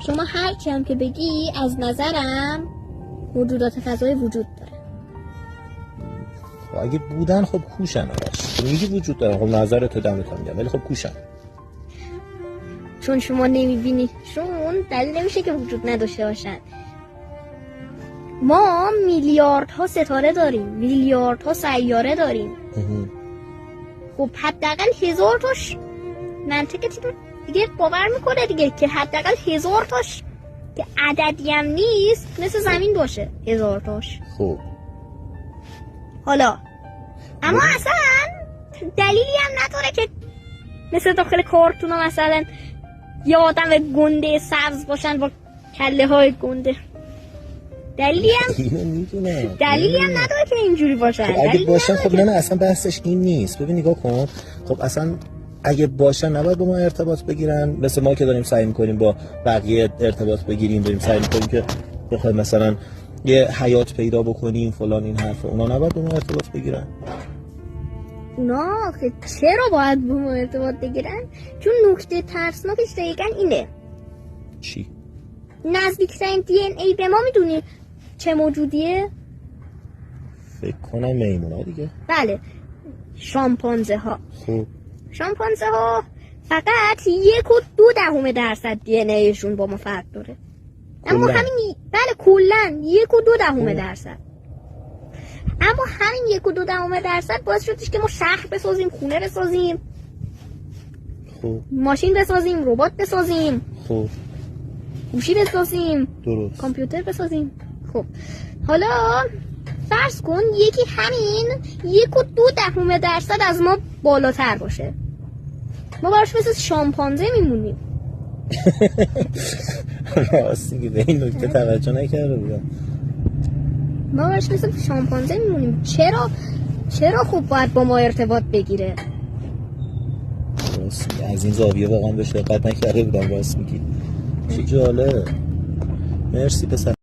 شما هر چی هم که بگی از نظرم موجودات فضایی وجود داره. خب اگه بودن خب کوشن همش. میگی وجود دارن، خب نظر تو دمت میگم، ولی خب کوشن. چون شما نمیبینی شون دلیل نمیشه که وجود نداشته باشن. ما میلیاردها ستاره داریم، میلیاردها سیاره داریم. خب حداقل 1000 تاش منطقتی رو دیگه باور میکنه دیگه که حداقل 1000 تاش که عددی هم نیست مثل زمین باشه. 1000 تاش. خب حالا اما اصلا دلیلی هم نداره که مثل داخل کارتونا مثلا یه آدم گنده سبز باشن با کله های گنده. دلیلی هم نداره که اینجوری باشن. خب اگه باشن خب نه اصلا بحثش این نیست. ببین نگاه کن، خب اصلا اگه باشن نباید با ما ارتباط بگیرن. مثل ما که داریم سعی می‌کنیم با بقیه ارتباط بگیریم، داریم سعی می‌کنیم که بخوایم مثلا یه حیات پیدا بکنیم فلان این حرفا، اونا نباید با ما ارتباط بگیرن. اونا که چرا باید با ما ارتباط بگیرن؟ چون نکته ترسناکش دقیقاً اینه. چی؟ نزدیکترین DNA به ما میدونی چه موجودیه؟ فکر کنم میمونا دیگه. بله، شامپانزه ها. خب شامپانزه ها فقط 1.2% DNA شون با ما فرق داره. اما همین بله کلن 1.2%. اما همین 1.2% باعث شدش که ما شهر بسازیم، خونه بسازیم، خب ماشین بسازیم، ربات بسازیم، خب گوشی بسازیم، درست، کامپیوتر بسازیم. خب حالا فرض کن یکی همین 1.2% از ما بالاتر باشه، ما براش مثل شامپانزه میمونیم. راستی که به این نکته توجه نکرده بودم. ما براش مثل شامپانزه میمونیم. چرا خب باید با ما ارتباط بگیره؟ راستی از این زاویه واقعا بهش دقت نکرده بودم. راست میگی، چه جالب. مرسی پسر.